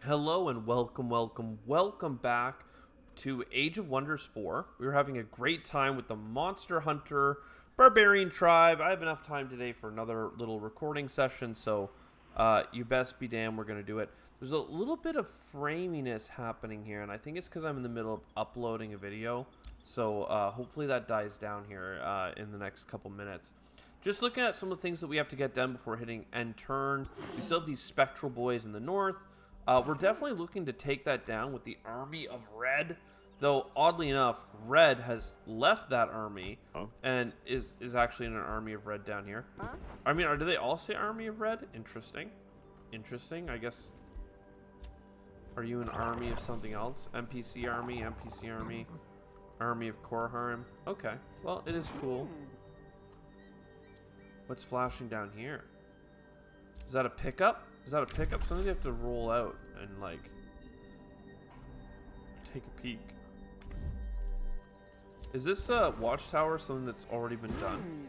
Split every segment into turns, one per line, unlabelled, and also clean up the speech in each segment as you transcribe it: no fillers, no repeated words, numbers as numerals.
Hello and welcome back to Age of Wonders 4. We were having a great time with the Monster Hunter Barbarian tribe. I have enough time today for another little recording session, so you best be damn we're going to do it. There's a little bit of framiness happening here, and I think it's because I'm in the middle of uploading a video, so hopefully that dies down here in the next couple minutes. Just looking at some of the things that we have to get done before hitting end turn. We still have these spectral boys in the north. We're definitely looking to take that down with the army of red, though oddly enough, red has left that army and is actually in an army of red down here. I mean, do they all say army of red? Interesting. Interesting, I guess. Are you an army of something else? NPC army, army of Korharim. Okay, well, it is cool. What's flashing down here? Is that a pickup? Is that a pickup? Sometimes you have to roll out and, like, take a peek. Is this watchtower something that's already been done?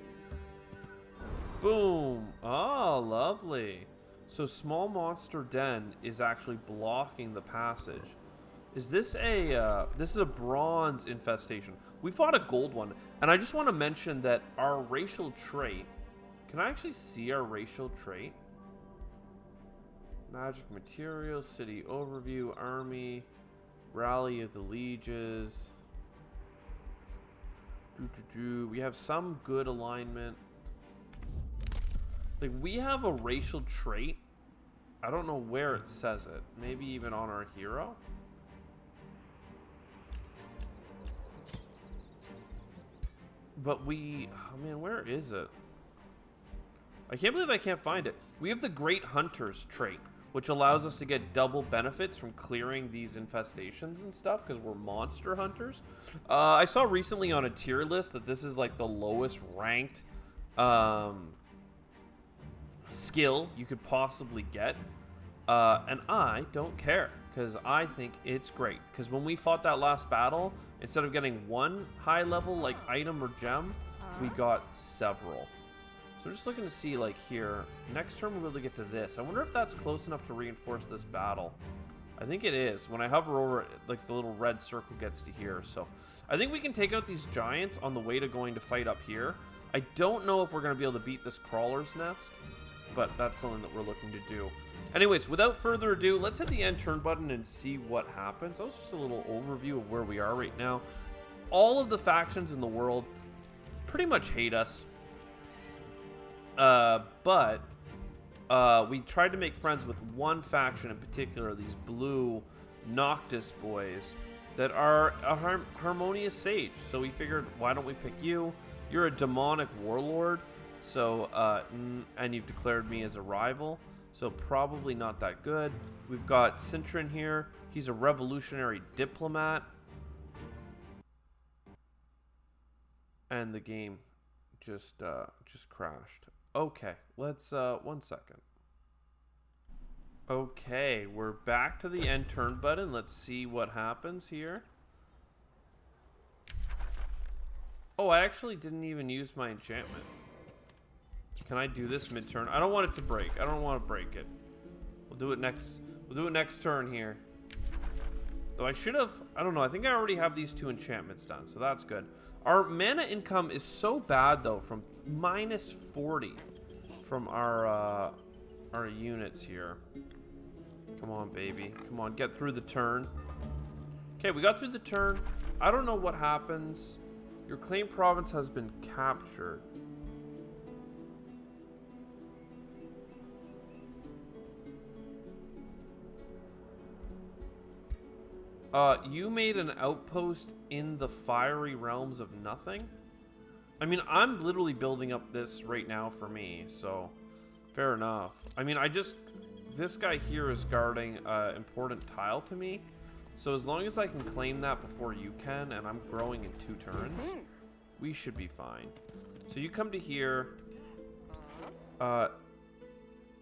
Boom! Oh, lovely. So small monster den is actually blocking the passage. Is this a, this is a bronze infestation. We fought a gold one, and I just want to mention that our racial trait, can I actually see our racial trait? Magic materials, city overview, army, rally of the lieges. We have some good alignment. Like, we have a racial trait. I don't know where it says it. Maybe even on our hero. But we, oh man, where is it? I can't believe I can't find it. We have the Great Hunter's trait, which allows us to get double benefits from clearing these infestations and stuff because we're monster hunters. I saw recently on a tier list that this is like the lowest ranked skill you could possibly get. And I don't care because I think it's great. Because when we fought that last battle, instead of getting one high level like item or gem, we got several. So I'm just looking to see, like, here. Next turn we'll be able to get to this. I wonder if that's close enough to reinforce this battle. I think it is. When I hover over it, like, the little red circle gets to here. So I think we can take out these giants on the way to going to fight up here. I don't know if we're going to be able to beat this crawler's nest, but that's something that we're looking to do. Anyways, without further ado, let's hit the end turn button and see what happens. That was just a little overview of where we are right now. All of the factions in the world pretty much hate us. But we tried to make friends with one faction in particular, these blue Noctis boys that are a harmonious sage. So we figured, why don't we pick you? You're a demonic warlord, so and you've declared me as a rival, so probably not that good. We've got Cintron here. He's a revolutionary diplomat. And the game just crashed. Okay, let's, 1 second. Okay, we're back to the end turn button. Let's see what happens here. Oh, I actually didn't even use my enchantment. Can I do this mid-turn? I don't want it to break. I don't want to break it. We'll do it next turn here. Though I should have, I don't know, I think I already have these 2 enchantments done, so that's good. Our mana income is so bad, though, from minus 40 from our units here. Come on, baby. Come on, get through the turn. Okay, we got through the turn. I don't know what happens. Your claim province has been captured. You made an outpost in the fiery realms of nothing? I mean, I'm literally building up this right now for me, so fair enough. I mean, this guy here is guarding an important tile to me, so as long as I can claim that before you can, and I'm growing in 2 turns, we should be fine. So you come to here,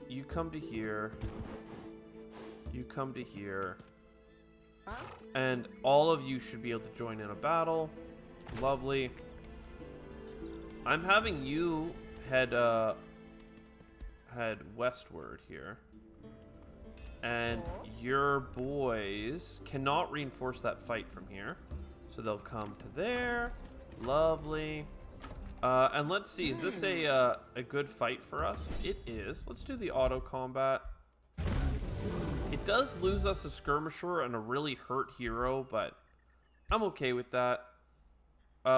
you come to here, you come to here, and all of you should be able to join in a battle. Lovely. I'm having you head westward here. And your boys cannot reinforce that fight from here. So they'll come to there. Lovely. And let's see, is this a good fight for us? It is. Let's do the auto combat. It does lose us a skirmisher and a really hurt hero, but I'm okay with that.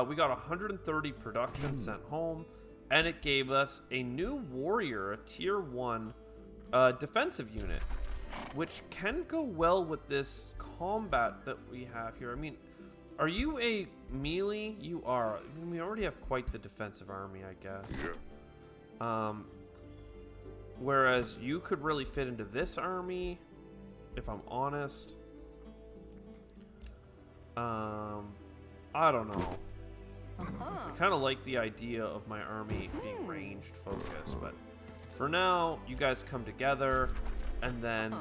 We got 130 production sent home, and it gave us a new warrior, a tier 1 defensive unit, which can go well with this combat that we have here. I mean, are you a melee? You are. I mean, we already have quite the defensive army, I guess. Yeah. Whereas you could really fit into this army, if I'm honest. I don't know. I kind of like the idea of my army being ranged focused, but for now, you guys come together, and then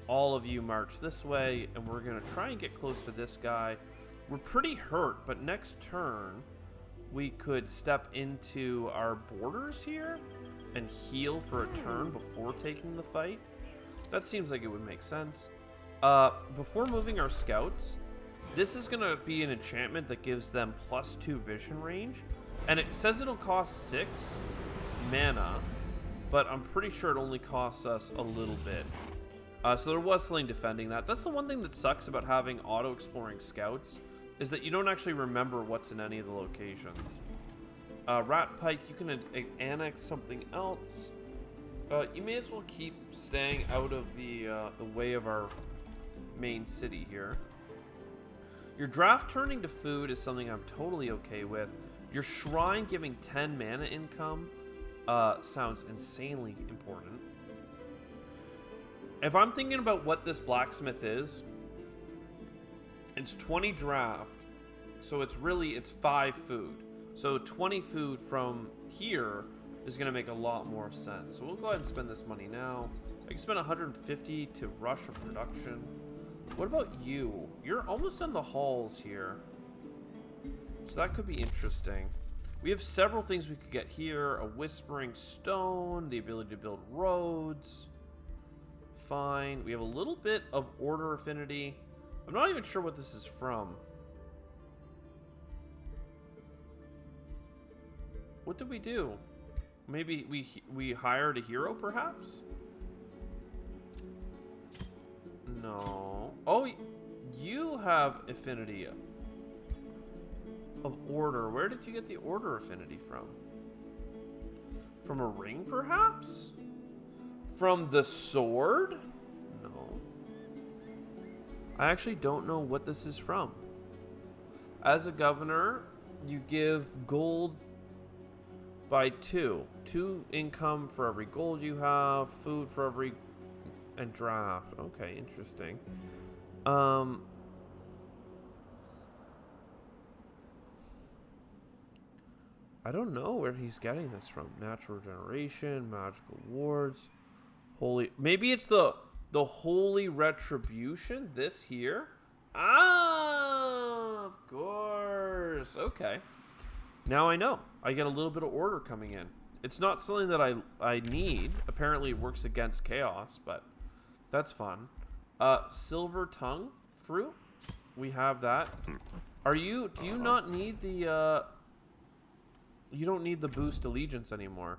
all of you march this way, and we're going to try and get close to this guy. We're pretty hurt, but next turn, we could step into our borders here and heal for a turn before taking the fight. That seems like it would make sense. Before moving our scouts, this is going to be an enchantment that gives them +2 vision range, and it says it'll cost 6 mana, but I'm pretty sure it only costs us a little bit. So there was something defending that. That's the one thing that sucks about having auto-exploring scouts, is that you don't actually remember what's in any of the locations. Rat Pike, you can annex something else. You may as well keep staying out of the way of our main city here. Your draft turning to food is something I'm totally okay with. Your shrine giving 10 mana income sounds insanely important. If I'm thinking about what this blacksmith is, it's 20 draft, so it's 5 food. So 20 food from here is going to make a lot more sense. So we'll go ahead and spend this money now. I can spend 150 to rush a production. What about you? You're almost on the halls here, so that could be interesting. We have several things we could get here. A whispering stone, the ability to build roads. Fine. We have a little bit of order affinity. I'm not even sure what this is from. What did we do? Maybe we hired a hero, perhaps? No. Oh, you have affinity of order. Where did you get the order affinity from? From a ring, perhaps? From the sword? No. I actually don't know what this is from. As a governor, you give gold by 2. 2 income for every gold you have, food for every, and draft. Okay, interesting. I don't know where he's getting this from. Natural generation, magical wards, holy. Maybe it's the holy retribution. This here. Ah, of course. Okay. Now I know. I get a little bit of order coming in. It's not something that I need. Apparently it works against chaos, but that's fun. Silver tongue fruit. We have that. Do you not need the you don't need the boost allegiance anymore.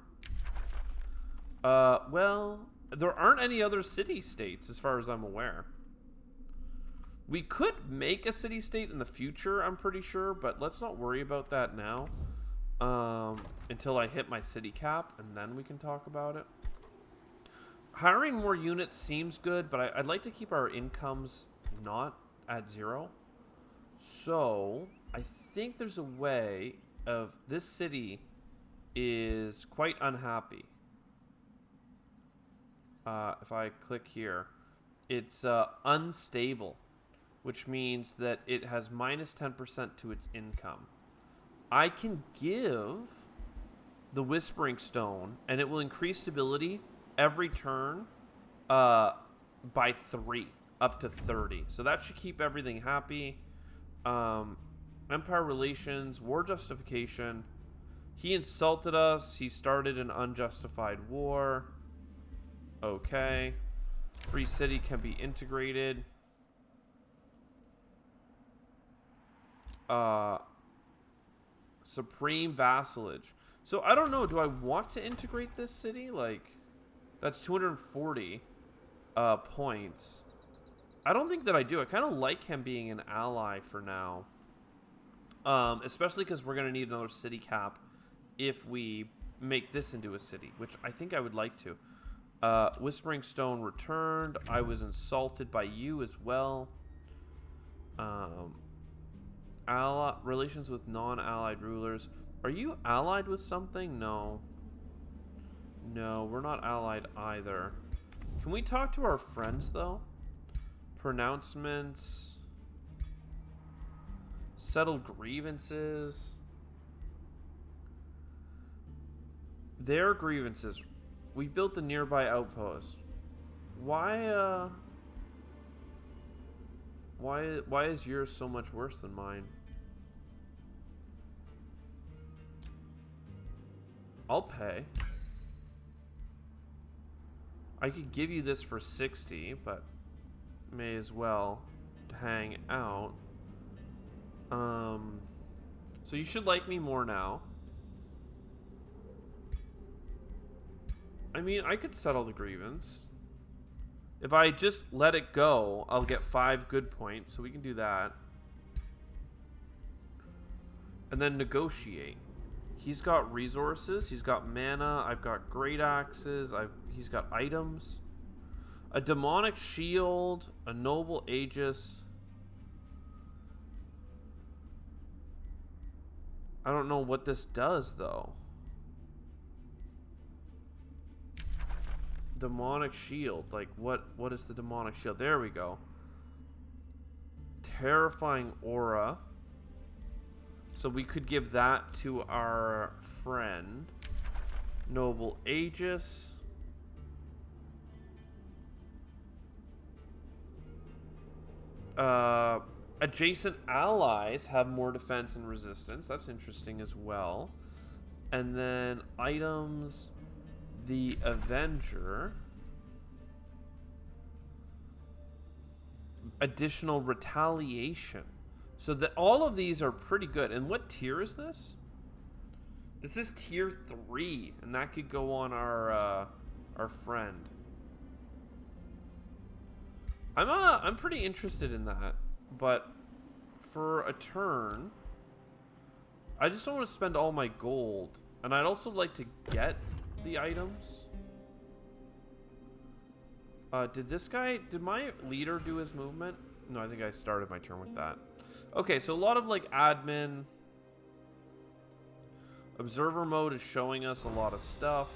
Well, there aren't any other city-states as far as I'm aware. We could make a city-state in the future, I'm pretty sure, but let's not worry about that now. Until I hit my city cap, and then we can talk about it. Hiring more units seems good, but I'd like to keep our incomes not at 0. So, I think there's a way of... This city is quite unhappy. If I click here, it's unstable, which means that it has minus 10% to its income. I can give the Whispering Stone, and it will increase stability every turn by 3, up to 30. So that should keep everything happy. Empire relations, war justification. He insulted us. He started an unjustified war. Okay. Free city can be integrated. Supreme vassalage. So I don't know. Do I want to integrate this city? Like, that's 240 points. I don't think that I do. I kind of like him being an ally for now. Especially because we're going to need another city cap if we make this into a city, which I think I would like to. Whispering Stone returned. I was insulted by you as well. Relations with non-allied rulers. Are you allied with something? No. No, we're not allied either. Can we talk to our friends, though? Pronouncements. Settle grievances. Their grievances. We built a nearby outpost. Why is yours so much worse than mine? I'll pay. I could give you this for 60, but may as well hang out. So you should like me more now. I mean, I could settle the grievance. If I just let it go, I'll get 5 good points, so we can do that. And then negotiate. He's got resources, he's got mana, I've got great axes, he's got items. A demonic shield, a noble aegis. I don't know what this does, though. Demonic shield. Like, what is the demonic shield? There we go. Terrifying aura. So we could give that to our friend. Noble aegis. Adjacent allies have more defense and resistance. That's interesting as well. And then items. The Avenger. Additional retaliation. So that all of these are pretty good. And what tier is this? This is tier 3, and that could go on our friend. I'm pretty interested in that, but for a turn, I just don't want to spend all my gold, and I'd also like to get the items. Did my leader do his movement? No, I think I started my turn with that. Okay, so a lot of like admin. Observer mode is showing us a lot of stuff.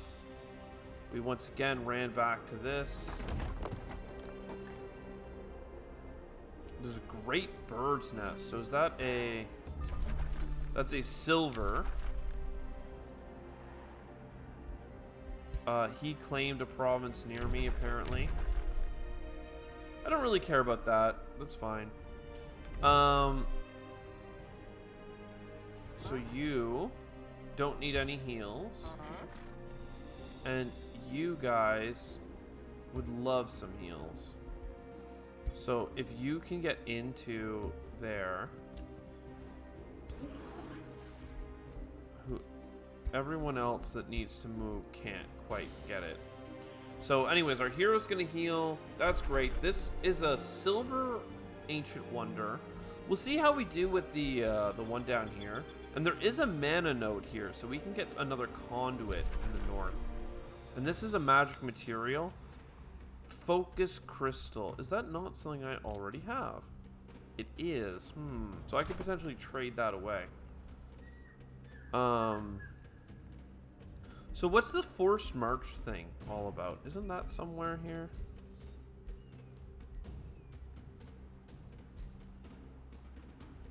We once again ran back to this. There's a great bird's nest. So is that a... That's a silver. He claimed a province near me, apparently. I don't really care about that. That's fine. So you don't need any heals. And you guys would love some heals. So if you can get into there. Everyone else that needs to move can't quite get it. So anyways, our hero's gonna heal. That's great. This is a silver ancient wonder. We'll see how we do with the one down here. And there is a mana node here, so we can get another conduit in the north. And this is a magic material. Focus crystal. Is that not something I already have? It is. So I could potentially trade that away. So what's the forced march thing all about? Isn't that somewhere here?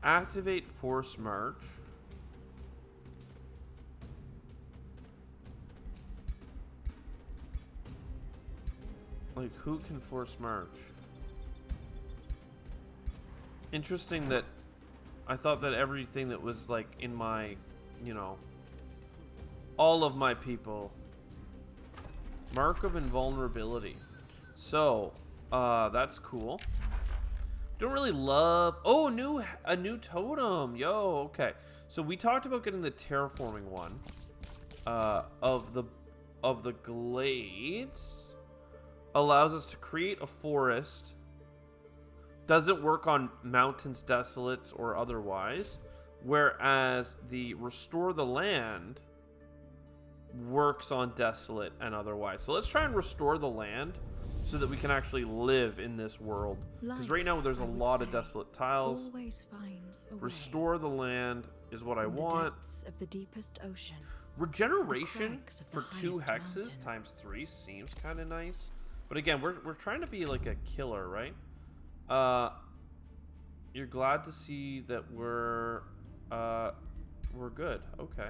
Activate forced march. Like, who can force march? Interesting that I thought that everything that was like in my, you know, all of my people. Mark of invulnerability. So That's cool. Don't really love... Oh, a new totem. Yo, okay. So we talked about getting the terraforming one. Of the glades. Allows us to create a forest. Doesn't work on mountains, desolates, or otherwise. Whereas the restore the land works on desolate and otherwise. So let's try and restore the land so that we can actually live in this world. Because right now there's a lot of desolate tiles. Restore the land is what I want.
Of the deepest ocean.
Regeneration for 2 hexes times 3 seems kind of nice. But again, we're trying to be like a killer, right? You're glad to see that we're good. Okay.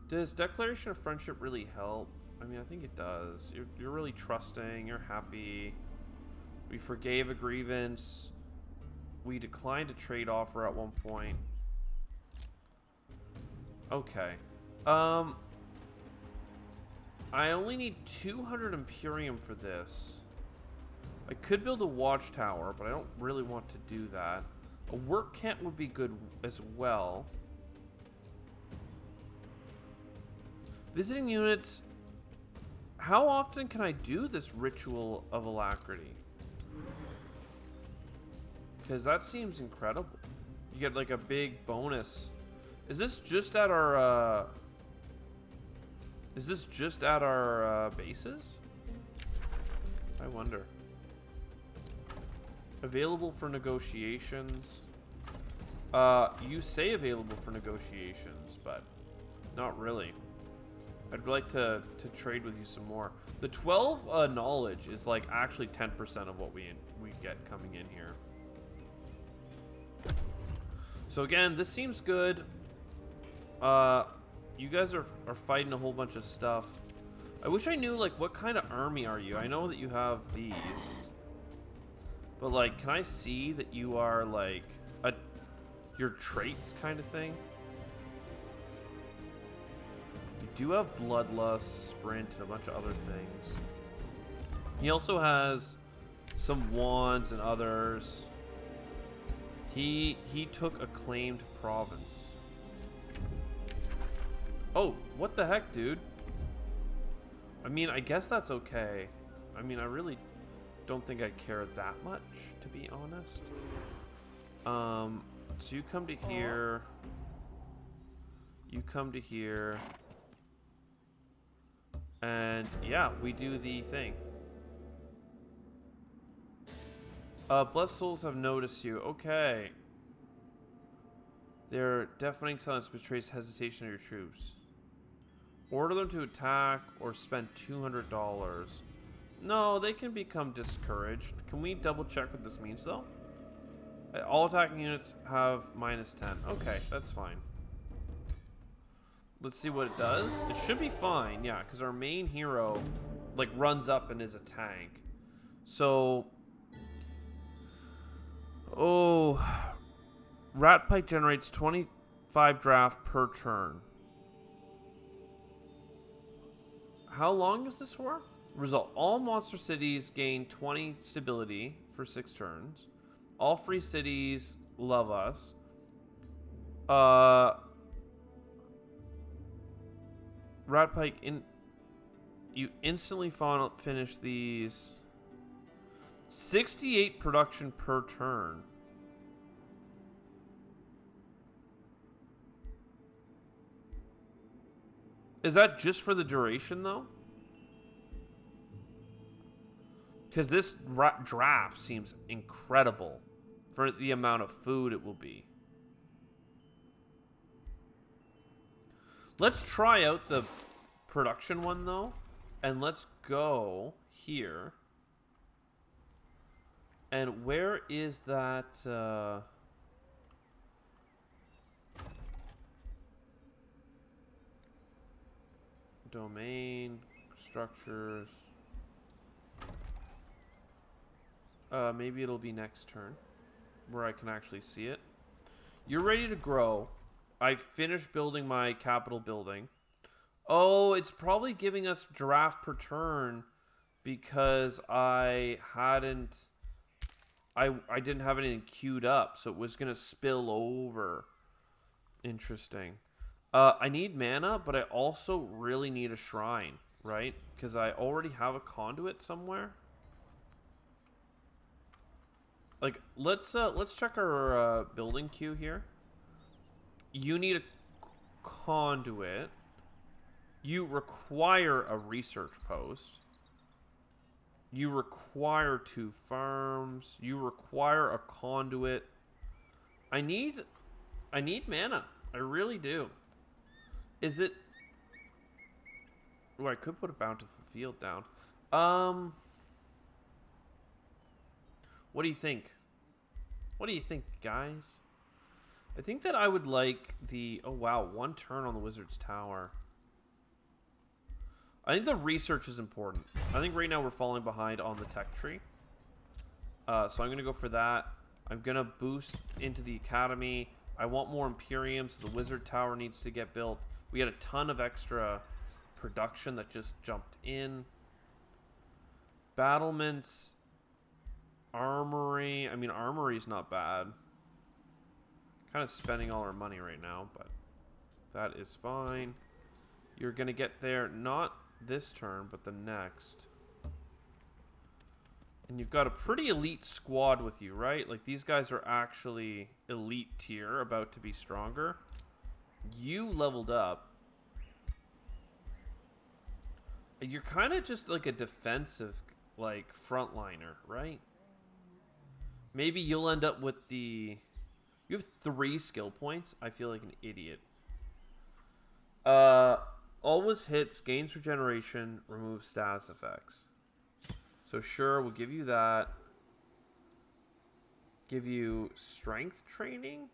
Does Declaration of Friendship really help? I mean, I think it does. You're really trusting. You're happy. We forgave a grievance. We declined a trade offer at one point. Okay. I only need 200 Imperium for this. I could build a watchtower, but I don't really want to do that. A work camp would be good as well. Visiting units. How often can I do this Ritual of Alacrity? Because that seems incredible. You get like a big bonus. Is this just at our bases? I wonder. Available for negotiations. You say available for negotiations, but not really. I'd like to trade with you some more. The 12 knowledge is like actually 10% of what we get coming in here. So again, this seems good. You guys are fighting a whole bunch of stuff. I wish I knew like what kind of army are you? I know that you have these. But like, can I see that you are like your traits kind of thing? You do have bloodlust, sprint, and a bunch of other things. He also has some wands and others. He took a claimed province. Oh, what the heck, dude? I mean, I guess that's okay. I mean, I really don't think I care that much, to be honest. So you come to here. You come to here. And yeah, we do the thing. Blessed souls have noticed you. Okay. Their deafening silence betrays hesitation of your troops. Order them to attack or spend $200. No, they can become discouraged. Can we double check what this means though? All attacking units have -10. Okay, that's fine. Let's see what it does. It should be fine, yeah, because our main hero like runs up and is a tank. So, oh, Ratpike generates 25 draft per turn. How long is this for? Result: all monster cities gain 20 stability for 6 turns. All free cities love us. Ratpike, you instantly finish these. 68 production per turn. Is that just for the duration, though? Because this draft seems incredible for the amount of food it will be. Let's try out the production one, though. And let's go here. And where is that... domain, structures. Maybe it'll be next turn where I can actually see it. You're ready to grow. I finished building my capital building. Oh, it's probably giving us draft per turn because I didn't have anything queued up, so it was gonna spill over. Interesting. I need mana, but I also really need a shrine, right? Because I already have a conduit somewhere. Like, let's check our building queue here. You need a conduit. You require a research post. You require 2 farms. You require a conduit. I need mana. I really do. Is it? Oh, I could put a bountiful field down. What do you think? What do you think, guys? I think that I would like the... Oh, wow. 1 turn on the Wizard's Tower. I think the research is important. I think right now we're falling behind on the tech tree. So I'm going to go for that. I'm going to boost into the Academy. I want more Imperium, so the Wizard Tower needs to get built. We had a ton of extra production that just jumped in. Battlements. Armory. I mean, Armory's not bad. Kind of spending all our money right now, but that is fine. You're going to get there not this turn, but the next. And you've got a pretty elite squad with you, right? Like, these guys are actually elite tier, about to be stronger. You leveled up. You're kind of just like a defensive, like, frontliner, right? Maybe you'll end up with the... You have 3 skill points? I feel like an idiot. Always hits, gains regeneration, removes status effects. So sure, we'll give you that. Give you strength training.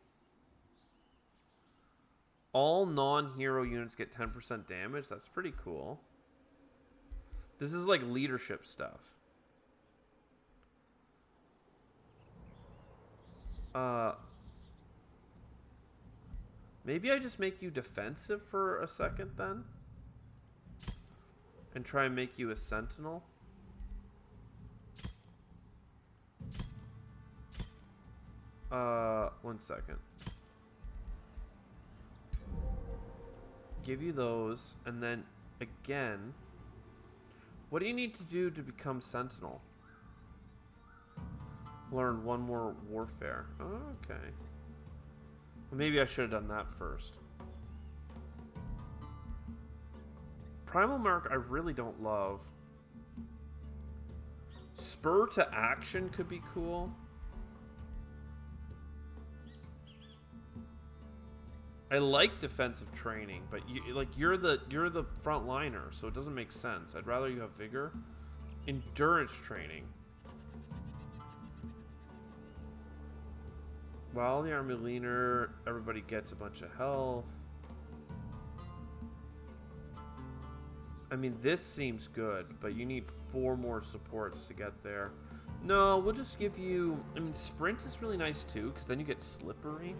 All non-hero units get 10% damage. That's pretty cool. This is like leadership stuff. Maybe I just make you defensive for a second then? And try and make you a sentinel? 1 second. Give you those, and then again, what do you need to do to become sentinel? Learn 1 more warfare. Oh, okay. Well, maybe I should have done that first. Primal Mark I really don't love. Spur to action could be cool. I like defensive training, but you're the front liner, so it doesn't make sense. I'd rather you have vigor. Endurance training. While the army leaner, everybody gets a bunch of health. I mean, this seems good, but you need 4 more supports to get there. No, we'll just give you... I mean, sprint is really nice too, because then you get slippery.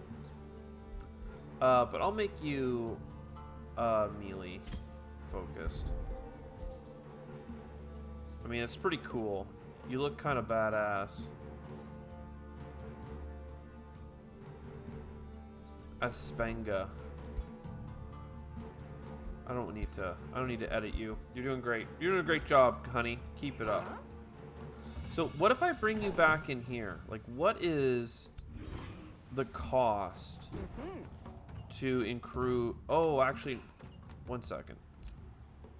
But I'll make you melee focused. I mean, it's pretty cool. You look kind of badass. Aspenga. I don't need to edit you. You're doing great. You're doing a great job, honey. Keep it up. So what if I bring you back in here? Like, what is the cost to include... Oh, actually, 1 second.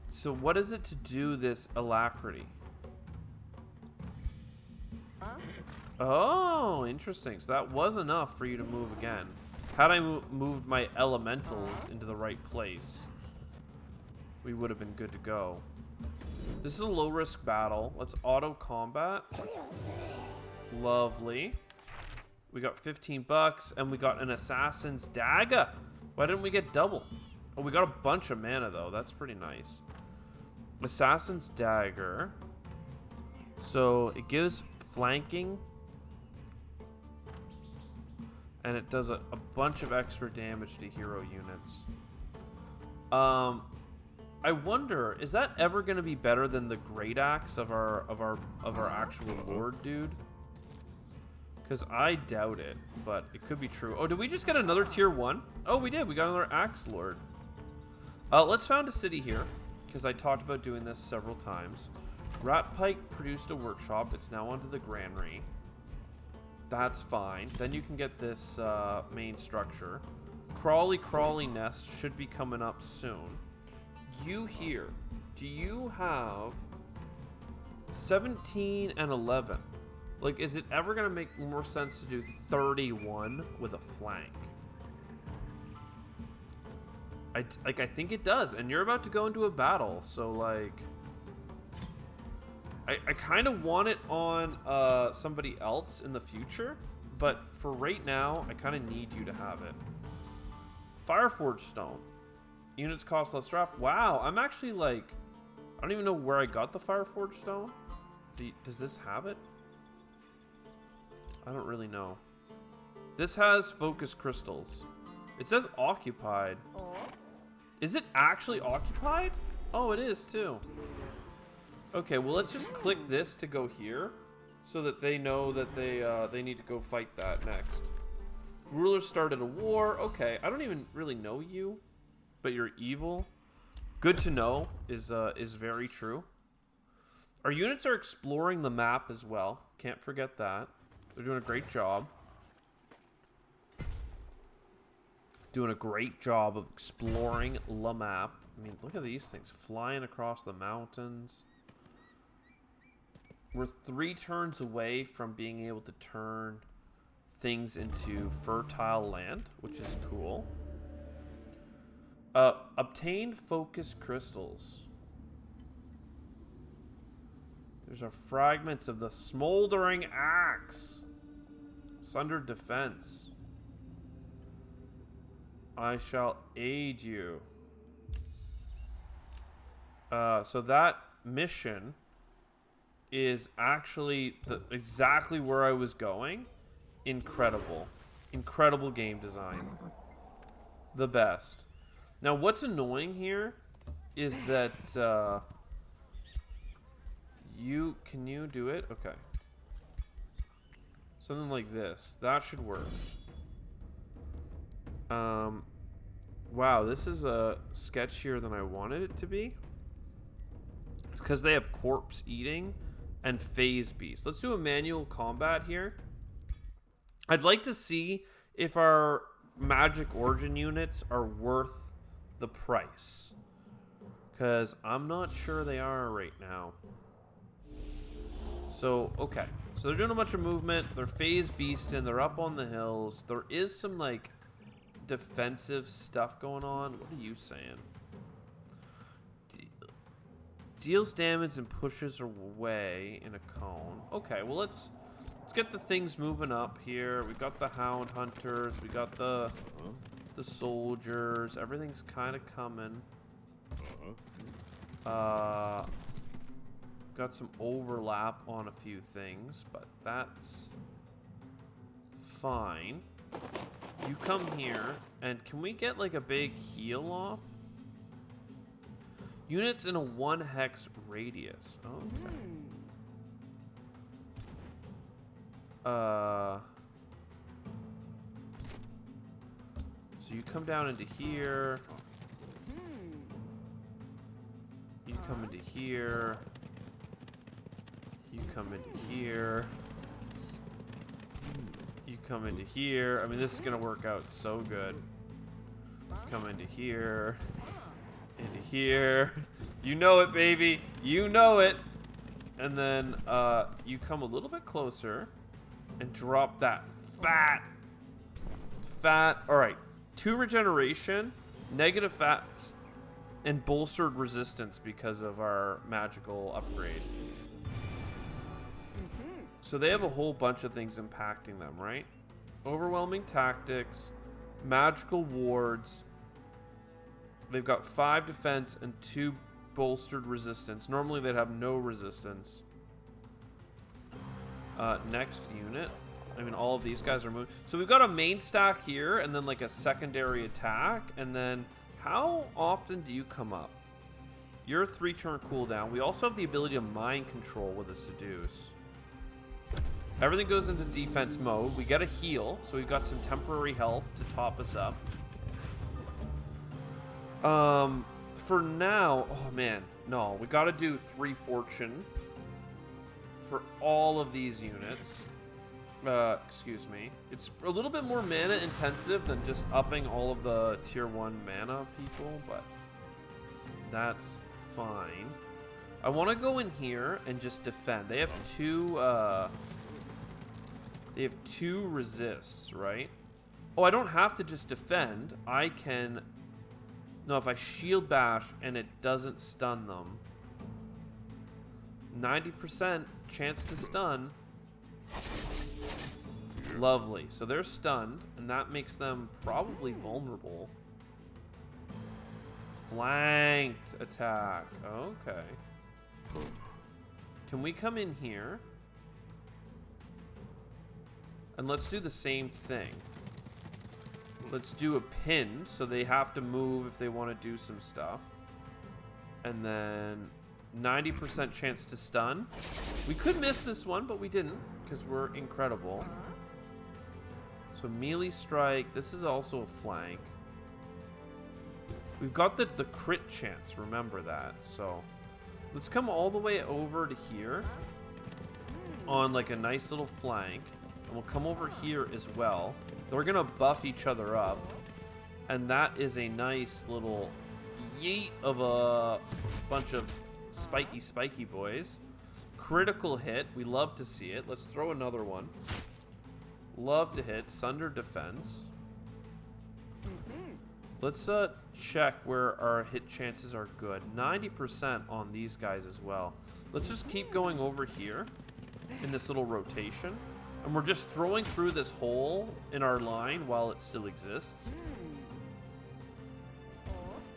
So what is it to do this alacrity? Oh, interesting. So that was enough for you to move again. Had I moved my elementals into the right place, we would have been good to go. This is a low-risk battle. Let's auto-combat. Lovely. We got 15 bucks, and we got an Assassin's Dagger. Why didn't we get double? Oh, we got a bunch of mana, though. That's pretty nice. Assassin's Dagger. So, it gives flanking. And it does a bunch of extra damage to hero units. I wonder, is that ever going to be better than the great axe of our actual lord dude? Because I doubt it, but it could be true. Oh, did we just get another tier 1? Oh, we did. We got another axe lord. Let's found a city here, because I talked about doing this several times. Ratpike produced a workshop. It's now onto the granary. That's fine. Then you can get this main structure. Crawly nest should be coming up soon. You here, do you have 17 and 11? Like, is it ever going to make more sense to do 31 with a flank? I think it does, and you're about to go into a battle, so, like... I kind of want it on somebody else in the future, but for right now, I kind of need you to have it. Fireforged stone. Units cost less draft. Wow, I'm actually, like... I don't even know where I got the Fireforged stone. Does this have it? I don't really know. This has focus crystals. It says occupied. Is it actually occupied? Oh, it is too. Okay, well, let's just click this to go here so that they know that they need to go fight that next. Ruler started a war. Okay, I don't even really know you, but you're evil. Good to know is very true. Our units are exploring the map as well. Can't forget that. They're doing a great job. Doing a great job of exploring the map. I mean, look at these things flying across the mountains. We're 3 turns away from being able to turn things into fertile land, which is cool. Obtain focus crystals. There's our fragments of the smoldering axe. Sundered defense. I shall aid you. So that mission is actually exactly where I was going. Incredible. Incredible game design. The best. Now, what's annoying here is that can you do it? Okay. Something like this. That should work. Wow, this is sketchier than I wanted it to be. It's because they have corpse eating and phase beast. Let's do a manual combat here. I'd like to see if our magic origin units are worth the price, because I'm not sure they are right now. So, okay. So they're doing a bunch of movement. They're phase beasting. They're up on the hills. There is some, like, defensive stuff going on. What are you saying? Deals damage and pushes away in a cone. Okay, well, let's get the things moving up here. We got the hound hunters. We got the soldiers. Everything's kind of coming. Got some overlap on a few things, but that's fine. You come here, and can we get like a big heal off? Units in a 1 hex radius. Okay. So you come down into here. You come into here. You come into here. You come into here. I mean, this is gonna work out so good. Come into here. Into here. You know it, baby. You know it. And then you come a little bit closer and drop that fat. All right. 2 regeneration, negative fat, and bolstered resistance because of our magical upgrade. So they have a whole bunch of things impacting them, right? Overwhelming tactics, magical wards. They've got 5 defense and 2 bolstered resistance. Normally they'd have no resistance. Next unit. I mean, all of these guys are moving. So we've got a main stack here, and then like a secondary attack. And then how often do you come up? You're a 3-turn cooldown. We also have the ability to mind control with a seduce. Everything goes into defense mode. We get a heal, so we've got some temporary health to top us up. For now, oh man, no, we got to do 3 fortune for all of these units. Excuse me. It's a little bit more mana intensive than just upping all of the tier 1 mana people, but that's fine. I want to go in here and just defend. They have two resists, right? Oh, I don't have to just defend. I can... No, if I shield bash and it doesn't stun them. 90% chance to stun. Lovely. So they're stunned, and that makes them probably vulnerable. Flanked attack. Okay. Can we come in here? And let's do the same thing. Let's do a pin, so they have to move if they want to do some stuff. And then 90% chance to stun. We could miss this one, but we didn't, because we're incredible. So melee strike. This is also a flank. We've got the crit chance, remember that. So let's come all the way over to here on like a nice little flank. And we'll come over here as well. We're going to buff each other up. And that is a nice little yeet of a bunch of spiky boys. Critical hit. We love to see it. Let's throw another one. Love to hit. Sunder defense. Let's check where our hit chances are good. 90% on these guys as well. Let's just keep going over here in this little rotation. And we're just throwing through this hole in our line while it still exists.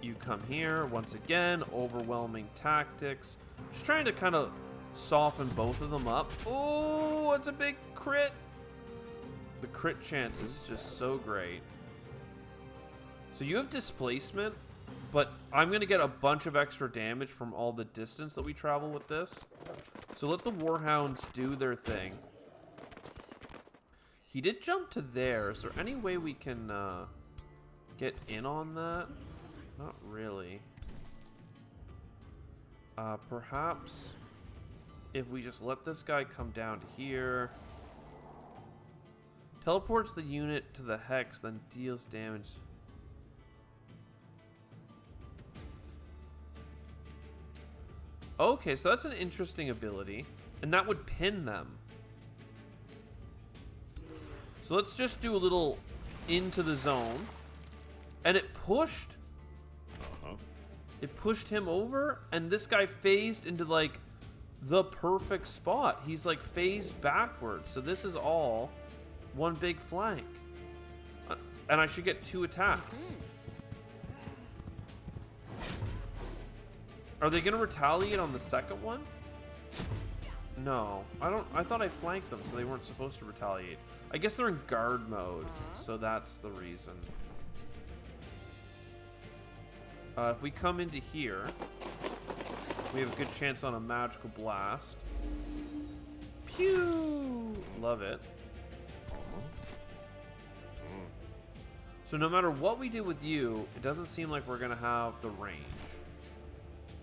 You come here, once again, overwhelming tactics. Just trying to kind of soften both of them up. Oh, it's a big crit. The crit chance is just so great. So you have displacement, but I'm going to get a bunch of extra damage from all the distance that we travel with this. So let the Warhounds do their thing. He did jump to there. Is there any way we can get in on that? Not really. Perhaps if we just let this guy come down to here. Teleports the unit to the hex, then deals damage. Okay, so that's an interesting ability. And that would pin them. So let's just do a little into the zone. And it pushed. It pushed him over, and this guy phased into like the perfect spot. He's like phased backwards. So this is all one big flank. And I should get 2 attacks. Are they gonna retaliate on the second one? No, I thought I flanked them, so they weren't supposed to retaliate. I guess they're in guard mode, so that's the reason. If we come into here, we have a good chance on a magical blast. Pew! Love it. So no matter what we do with you, it doesn't seem like we're gonna have the range.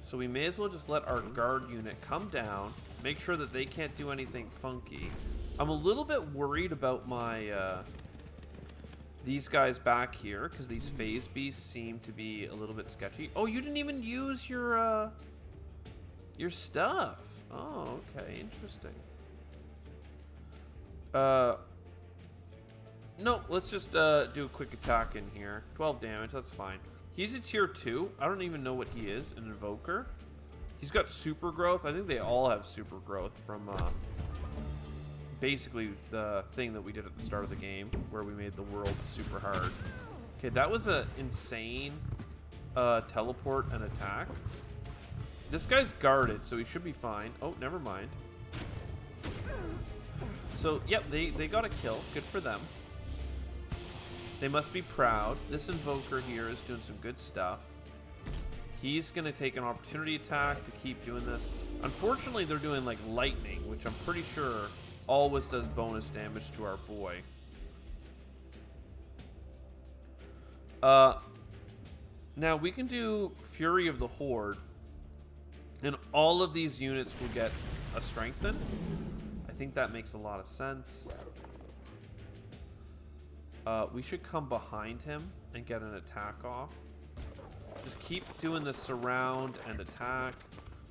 So we may as well just let our guard unit come down, make sure that they can't do anything funky. I'm a little bit worried about my these guys back here, because these phase beasts seem to be a little bit sketchy. Oh, you didn't even use your stuff. Oh, okay, interesting. No, let's just do a quick attack in here. 12 damage, that's fine. He's a tier 2. I don't even know what he is, an invoker. He's got super growth. I think they all have super growth from basically the thing that we did at the start of the game where we made the world super hard. Okay, that was an insane teleport and attack. This guy's guarded, so he should be fine. Oh, never mind. So, yep, they got a kill. Good for them. They must be proud. This invoker here is doing some good stuff. He's going to take an opportunity attack to keep doing this. Unfortunately, they're doing like lightning, which I'm pretty sure always does bonus damage to our boy. Now we can do Fury of the Horde, and all of these units will get a strengthen. I think that makes a lot of sense. We should come behind him and get an attack off. Just keep doing the surround and attack.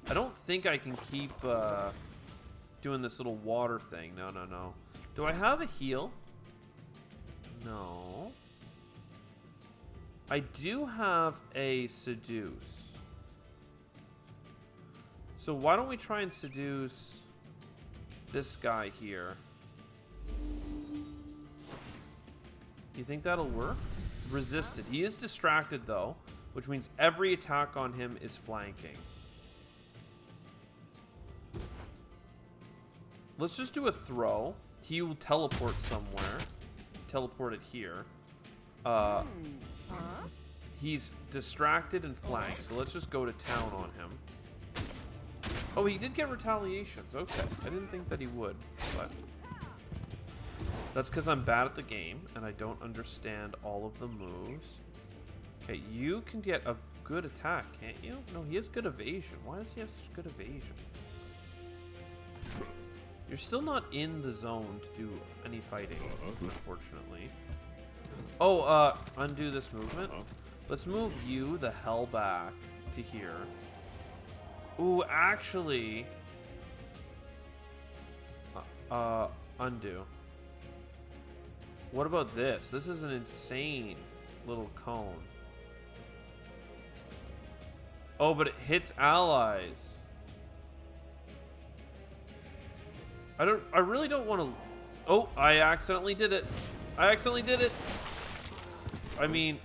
I don't think I can keep doing this little water thing. No, no, no. Do I have a heal? No. I do have a seduce. So why don't we try and seduce this guy here? You think that'll work? Resisted. He is distracted though, which means every attack on him is flanking. Let's just do a throw. He will teleport somewhere. Teleport it here. He's distracted and flanked, so let's just go to town on him. Oh, he did get retaliations. Okay, I didn't think that he would, but that's because I'm bad at the game and I don't understand all of the moves. Okay, you can get a good attack, can't you? No, he has good evasion. Why does he have such good evasion? You're still not in the zone to do any fighting, unfortunately. Oh, undo this movement. Let's move you the hell back to here. Ooh, actually, undo. What about this? This is an insane little cone. Oh, but it hits allies. I really don't want to. Oh, I accidentally did it. I accidentally did it. I mean,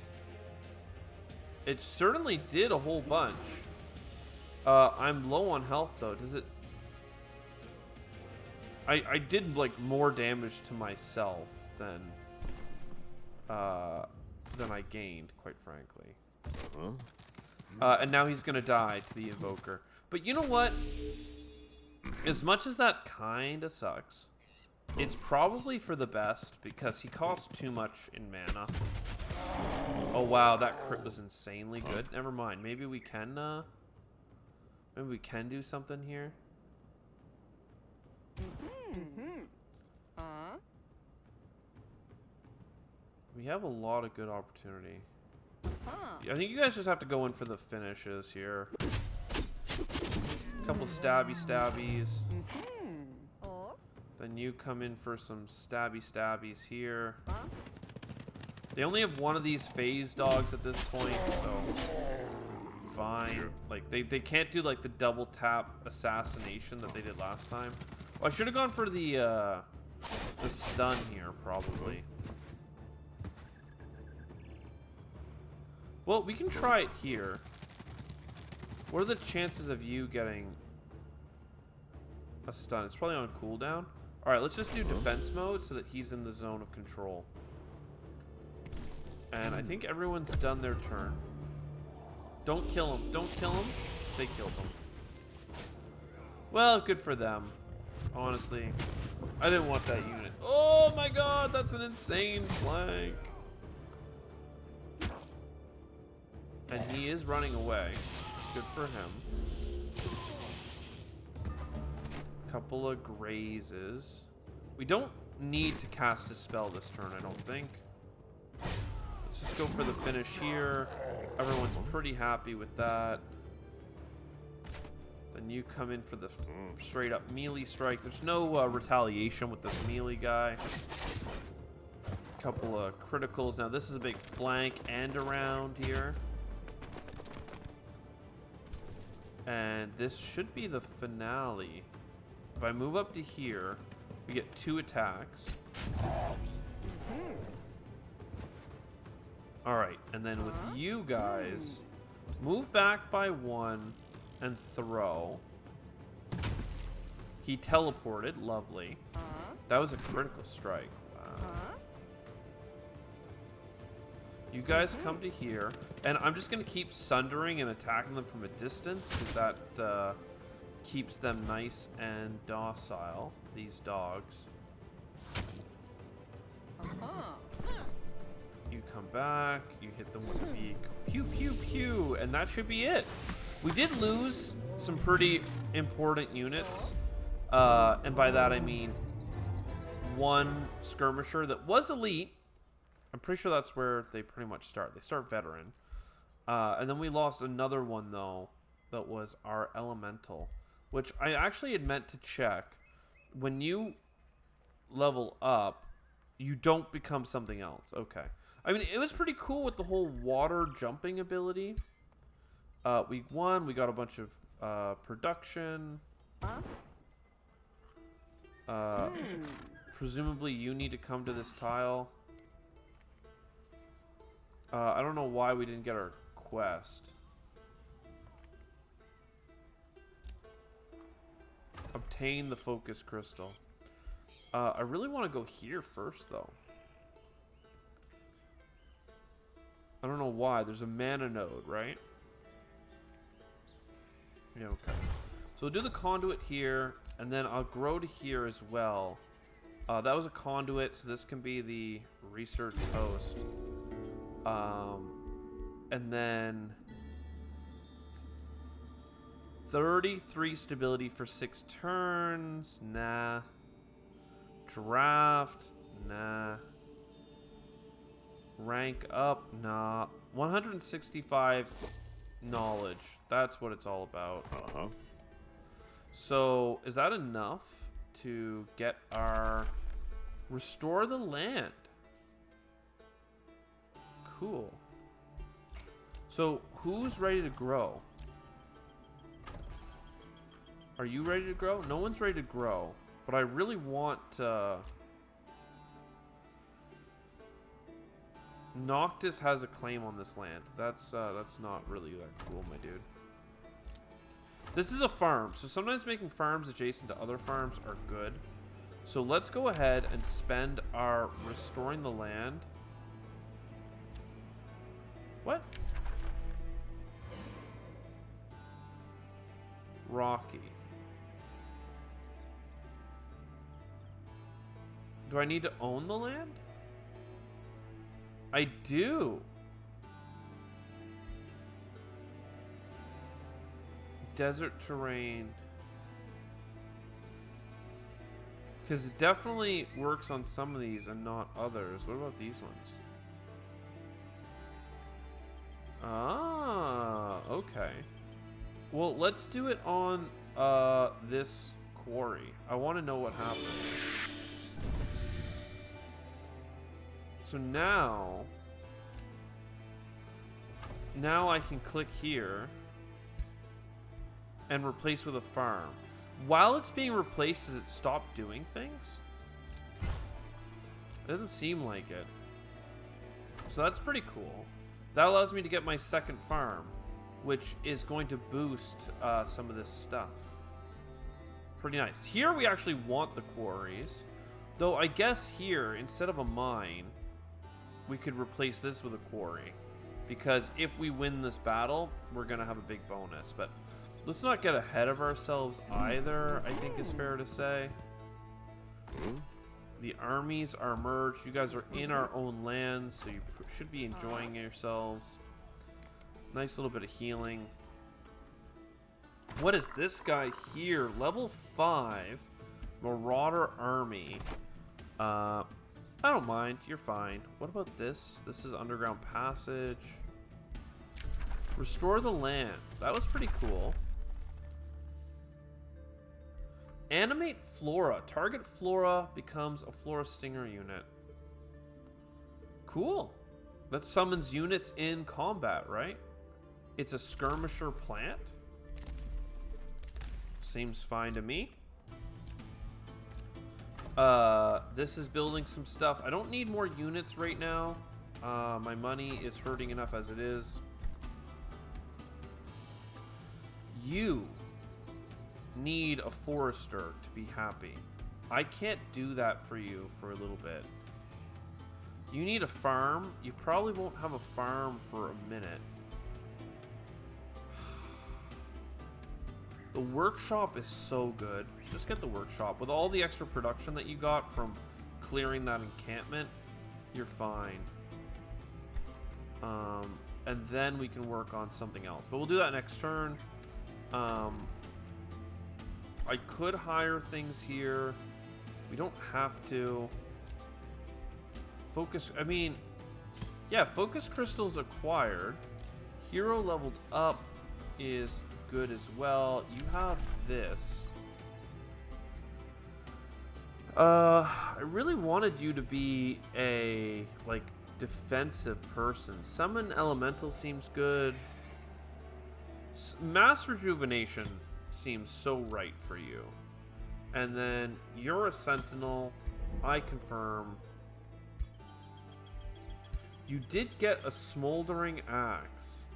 it certainly did a whole bunch. I'm low on health though. Does it? I did like more damage to myself than I gained, quite frankly. And now he's gonna die to the Invoker. But you know what? As much as that kinda sucks, it's probably for the best because he costs too much in mana. Oh wow, that crit was insanely good. Never mind. Maybe we can do something here. We have a lot of good opportunity. I think you guys just have to go in for the finishes here. A couple stabbies. Then you come in for some stabbies here. They only have one of these phase dogs at this point, so fine. Like they can't do like the double tap assassination that they did last time. Oh, I should have gone for the stun here probably. Well, we can try it here. What are the chances of you getting a stun? It's probably on cooldown. Alright, let's just do defense mode so that he's in the zone of control. And I think everyone's done their turn. Don't kill him. Don't kill him. They killed him. Well, good for them. Honestly, I didn't want that unit. Oh my god, that's an insane flank. And he is running away. Good for him. Couple of grazes. We don't need to cast a spell this turn, I don't think. Let's just go for the finish here. Everyone's pretty happy with that. Then you come in for the straight up melee strike. There's no retaliation with this melee guy. Couple of criticals. Now this is a big flank and around here. And this should be the finale. If I move up to here, we get 2 attacks. Alright, and then with you guys, move back by 1 and throw. He teleported, lovely. That was a critical strike. Wow. You guys come to here, and I'm just going to keep sundering and attacking them from a distance, because that keeps them nice and docile, these dogs. You come back, you hit them with the beak, pew, pew, pew, and that should be it. We did lose some pretty important units, and by that I mean one skirmisher that was elite. I'm pretty sure that's where they pretty much start. They start veteran. And then we lost another one, though, that was our elemental, which I actually had meant to check. When you level up, you don't become something else. Okay. I mean, it was pretty cool with the whole water jumping ability. We won. We got a bunch of production. Presumably, you need to come to this tile. I don't know why we didn't get our quest. Obtain the focus crystal. I really want to go here first, though. I don't know why. There's a mana node, right? Yeah, okay. So we'll do the conduit here, and then I'll grow to here as well. That was a conduit, so this can be the research post. And then 33 stability for 6 turns. Nah. Draft. Nah. Rank up. Nah. 165 knowledge. That's what it's all about. So, is that enough to get our restore the land? Cool. So, who's ready to grow? Are you ready to grow? No one's ready to grow, but I really want Noctis has a claim on this land. That's not really that cool, my dude. This is a farm, so sometimes making farms adjacent to other farms are good. So let's go ahead and spend our restoring the land. What? Rocky. Do I need to own the land? I do. Desert terrain. Because it definitely works on some of these and not others. What about these ones? Ah, okay. Well, let's do it on this quarry. I want to know what happened. So now I can click here and replace with a farm. While it's being replaced, does it stop doing things? It doesn't seem like it. So that's pretty cool. That allows me to get my second farm, which is going to boost some of this stuff. Pretty nice. Here we actually want the quarries. Though I guess here, instead of a mine, we could replace this with a quarry. Because if we win this battle, we're going to have a big bonus. But let's not get ahead of ourselves either, I think is fair to say. The armies are merged. You guys are in our own lands, so you should be enjoying yourselves. Nice little bit of healing. What is this guy here? Level 5 Marauder Army. I don't mind. You're fine. What about this? This is Underground Passage. Restore the land. That was pretty cool. Animate Flora. Target Flora becomes a Flora Stinger unit. Cool. That summons units in combat, right? It's a skirmisher plant. Seems fine to me. This is building some stuff. I don't need more units right now. My money is hurting enough as it is. You need a forester to be happy. I can't do that for you for a little bit. You need a farm. You probably won't have a farm for a minute. The workshop is so good. Just get the workshop. With all the extra production that you got from clearing that encampment, you're fine. And then we can work on something else. But we'll do that next turn. I could hire things here. We don't have to. Focus, I mean, yeah, focus crystals acquired. Hero leveled up is good as well. You have this. I really wanted you to be a, like, defensive person. Summon Elemental seems good. Mass Rejuvenation seems so right for you. And then you're a Sentinel. I confirm. You did get a Smoldering Axe.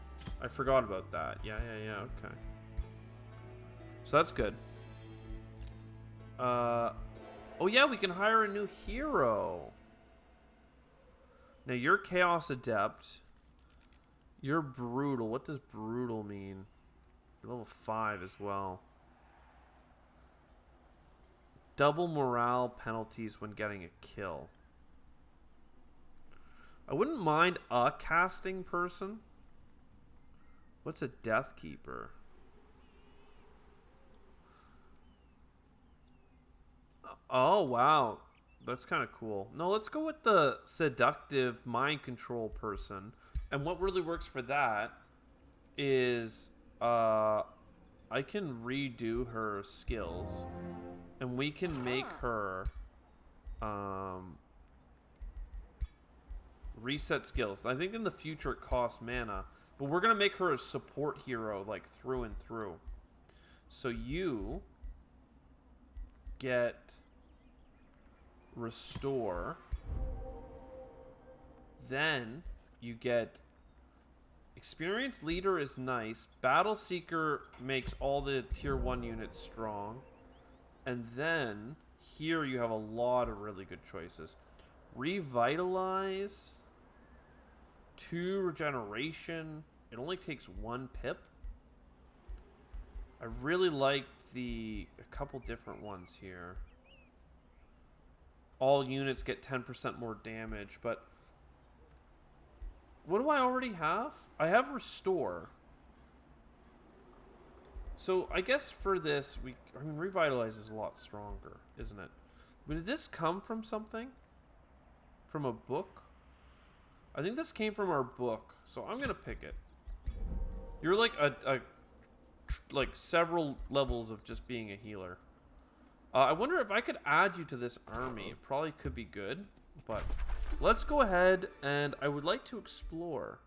I forgot about that. Yeah, okay. So that's good. Oh yeah, we can hire a new hero. Now you're Chaos Adept. You're Brutal. What does Brutal mean? You're level 5 as well. Double morale penalties when getting a kill. I wouldn't mind a casting person. What's a Death Keeper? Oh, wow. That's kind of cool. No, let's go with the Seductive Mind Control person. And what really works for that is I can redo her skills. And we can make her reset skills. I think in the future it costs mana, but we're gonna make her a support hero, like, through and through. So you get Restore, then you get Experienced Leader is nice. Battle Seeker makes all the tier 1 units strong, and then here you have a lot of really good choices. Revitalize, 2 regeneration. It only takes 1 pip. I really like a couple different ones here. All units get 10% more damage, but what do I already have? I have Restore. So I guess for this, I mean, Revitalize is a lot stronger, isn't it? But did this come from something? From a book? I think this came from our book, so I'm gonna pick it. You're like like several levels of just being a healer. I wonder if I could add you to this army. It probably could be good, but let's go ahead, and I would like to explore.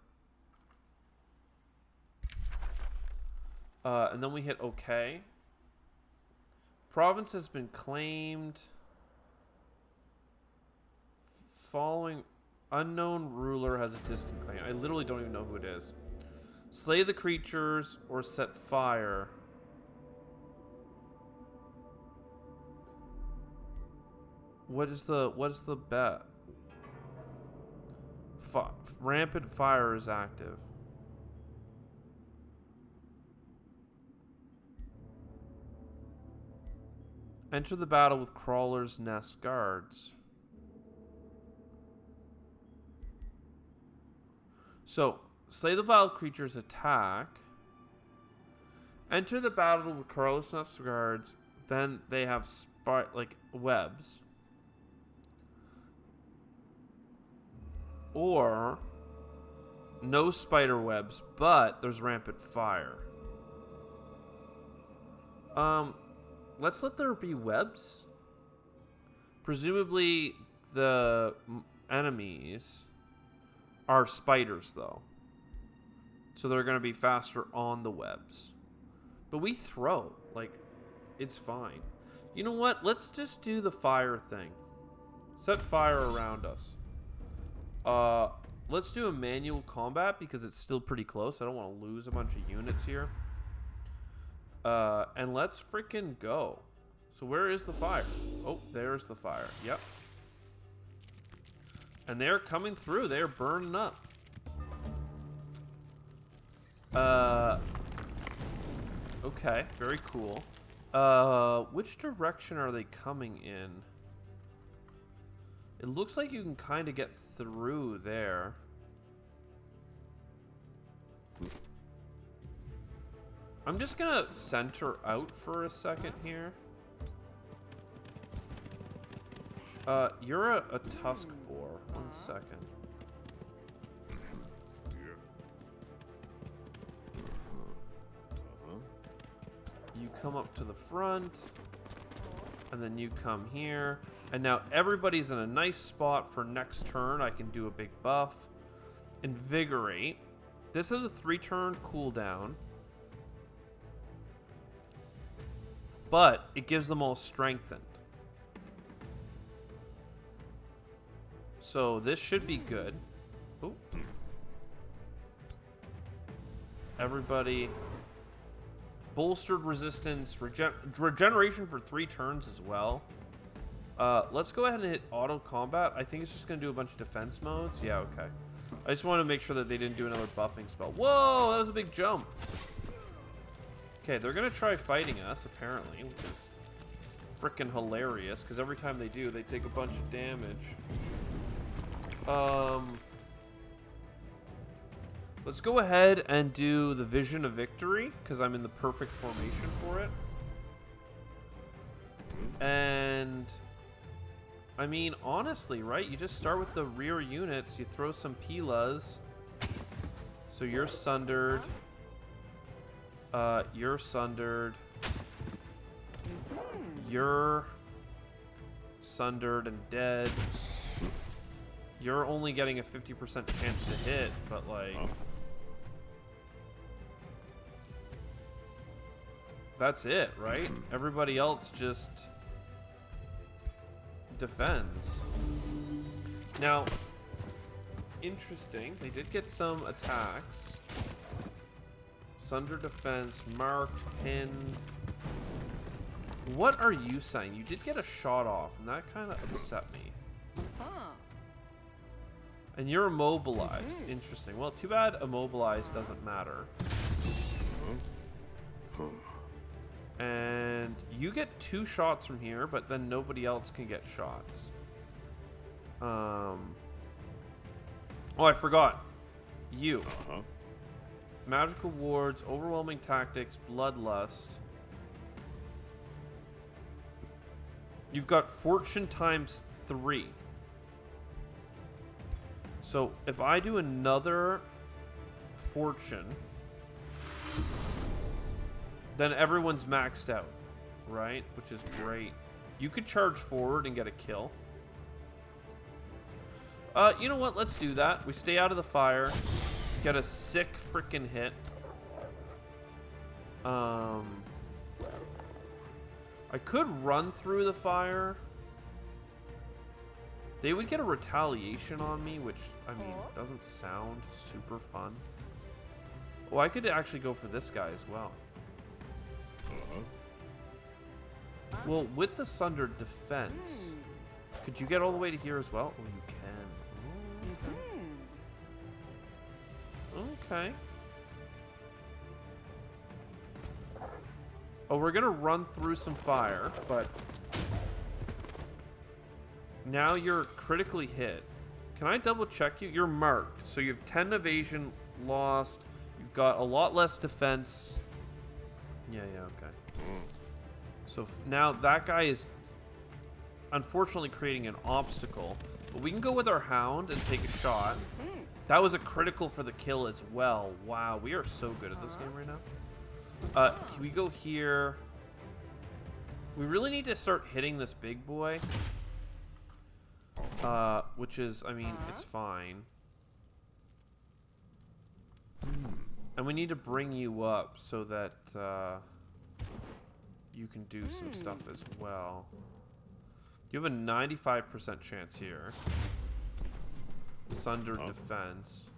And then we hit OK. Province has been claimed. Following unknown ruler has a distant claim. I literally don't even know who it is. Slay the creatures or set fire. What is the bet? Rampant fire is active. Enter the battle with Crawler's Nest guards. So, slay the vile creature's attack. Enter the battle with Crawler's Nest guards. Then they have like webs. Or no spider webs, but there's rampant fire. Let's let there be webs. Presumably the enemies are spiders, though. So they're going to be faster on the webs. But we throw. Like, it's fine. You know what? Let's just do the fire thing. Set fire around us. Let's do a manual combat because it's still pretty close. I don't want to lose a bunch of units here. And let's freaking go. So where is the fire? Oh, there's the fire. Yep. And they're coming through. They're burning up. Okay, very cool. Which direction are they coming in? It looks like you can kind of get through there. I'm just gonna center out for a second here. You're a tusk boar. 1 second. You come up to the front, and then you come here, and now everybody's in a nice spot for next turn. I can do a big buff. Invigorate. This is a 3-turn cooldown, but it gives them all strengthened. So this should be good. Ooh. Everybody. Bolstered resistance, regeneration for 3 turns as well. Let's go ahead and hit auto combat. I think it's just going to do a bunch of defense modes. Yeah, okay. I just want to make sure that they didn't do another buffing spell. Whoa, that was a big jump. Okay, they're going to try fighting us, apparently, which is freaking hilarious, because every time they do, they take a bunch of damage. Let's go ahead and do the Vision of Victory, because I'm in the perfect formation for it. And, I mean, honestly, right? You just start with the rear units. You throw some Pilas. So you're sundered. You're sundered. You're sundered and dead. You're only getting a 50% chance to hit, but, like... That's it, right? Everybody else just defends. Now, interesting. They did get some attacks. Sunder defense, marked, pinned. What are you saying? You did get a shot off, and that kind of upset me. And you're immobilized. Interesting. Well, too bad immobilized doesn't matter. And you get 2 shots from here, but then nobody else can get shots. Oh, I forgot. You. Magical wards, overwhelming tactics, bloodlust. You've got fortune times 3. So if I do another fortune, then everyone's maxed out, right? Which is great. You could charge forward and get a kill. You know what? Let's do that. We stay out of the fire. Get a sick freaking hit. I could run through the fire. They would get a retaliation on me, which, I mean, doesn't sound super fun. Oh, I could actually go for this guy as well. Well, with the sundered defense, could you get all the way to here as well? Oh, you can. Okay. Oh, we're gonna run through some fire, but now you're critically hit. Can I double check you? You're marked, so you have 10 evasion lost. You've got a lot less defense. Yeah, okay. So now that guy is unfortunately creating an obstacle, but we can go with our hound and take a shot. That was a critical for the kill as well. Wow, we are so good at this game right now. We go here. We really need to start hitting this big boy. Which is, I mean, it's fine. And we need to bring you up so that you can do some stuff as well. You have a 95% chance here. Sundered defense.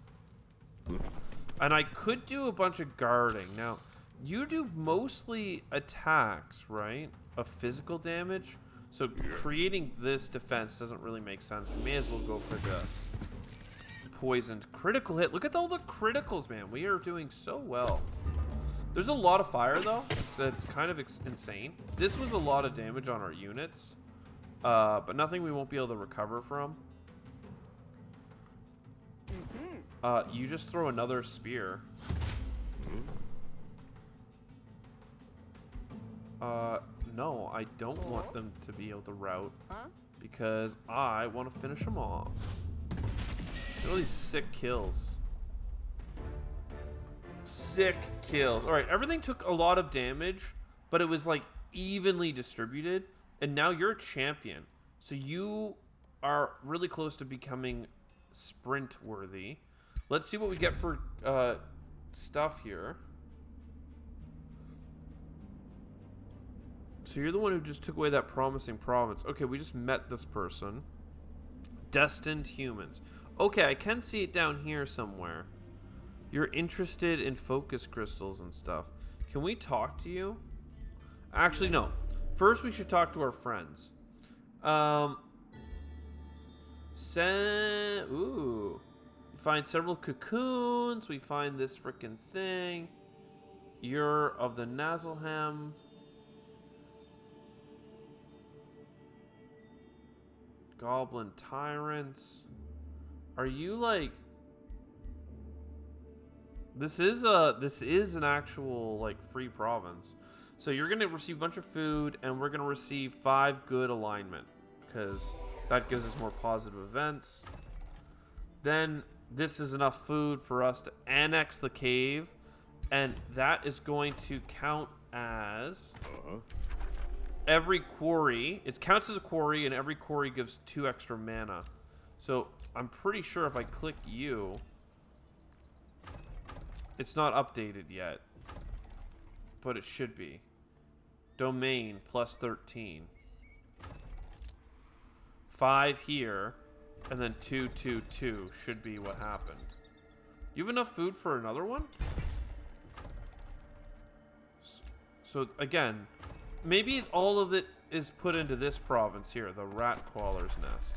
And I could do a bunch of guarding. Now, you do mostly attacks, right? Of physical damage. So creating this defense doesn't really make sense. We may as well go for the poisoned critical hit. Look at all the criticals, man. We are doing so well. There's a lot of fire, though. It's kind of insane. This was a lot of damage on our units, but nothing we won't be able to recover from. You just throw another spear. No, I don't want them to be able to rout because I want to finish them off. Look at all these sick kills. Sick kills. All right, everything took a lot of damage, but it was like evenly distributed. And now you're a champion, so you are really close to becoming sprint worthy. Let's see what we get for stuff here. So you're the one who just took away that promising province. Okay, we just met this person. Destined humans. Okay, I can see it down here somewhere. You're interested in focus crystals and stuff. Can we talk to you? Actually, no. First, we should talk to our friends. Ooh. We find several cocoons. We find this freaking thing. You're of the Nazalham. Goblin tyrants. Are you like... This is an actual like free province. So you're gonna receive a bunch of food, and we're gonna receive 5 good alignment because that gives us more positive events. Then this is enough food for us to annex the cave, and that is going to count as every quarry. It counts as a quarry, and every quarry gives 2 extra mana. So I'm pretty sure if I click you, it's not updated yet, but it should be. Domain plus 13. 5 here, and then 2, 2, 2 should be what happened. You have enough food for another one? So again, maybe all of it is put into this province here, the rat crawler's nest.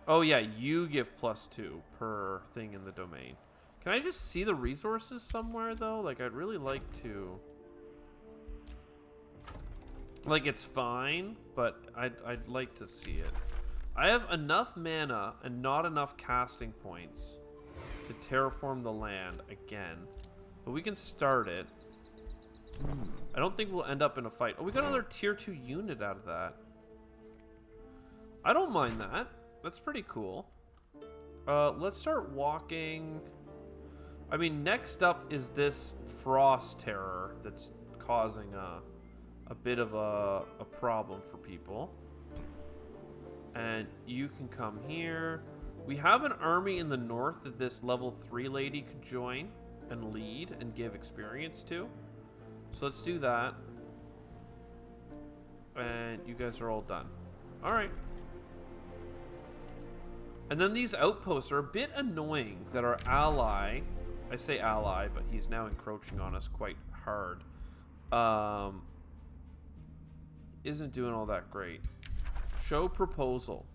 Oh yeah, you give plus 2 per thing in the domain. Can I just see the resources somewhere though? Like I'd really like to. Like it's fine, but I'd like to see it. I have enough mana and not enough casting points to terraform the land again, but we can start it. I don't think we'll end up in a fight. Oh, we got another tier 2 unit out of that. I don't mind that. That's pretty cool. Let's start walking. I mean, next up is this frost terror that's causing a bit of a problem for people. And you can come here. We have an army in the north that this level 3 lady could join and lead and give experience to. So let's do that. And you guys are all done. All right. And then these outposts are a bit annoying that our ally, I say ally, but he's now encroaching on us quite hard, isn't doing all that great. Show proposal.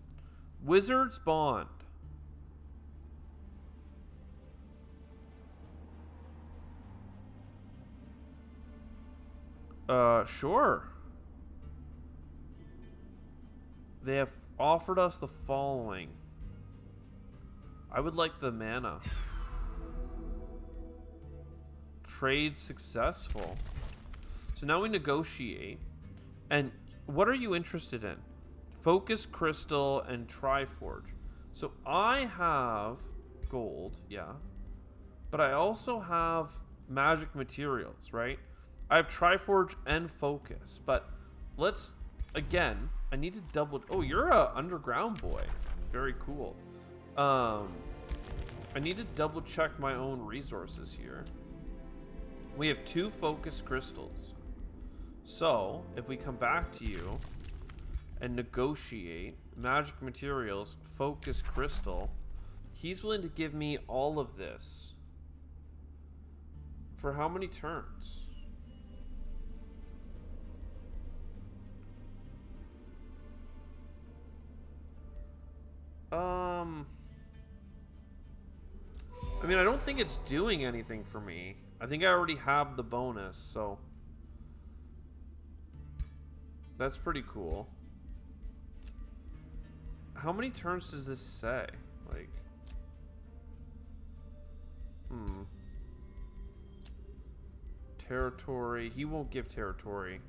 Wizard's Bond. Sure. They have offered us the following. I would like the mana. Trade successful. So now we negotiate. And what are you interested in? Focus Crystal and Triforge. So I have gold, yeah. But I also have magic materials, right? I have Triforge and Focus. But let's, again, I need to double... Oh, you're a underground boy. Very cool. I need to double check my own resources here. We have 2 Focus Crystals. So, if we come back to you and negotiate magic materials, Focus Crystal, he's willing to give me all of this. For how many turns? I mean, I don't think it's doing anything for me. I think I already have the bonus, so that's pretty cool. How many turns does this say? Like, territory. He won't give territory.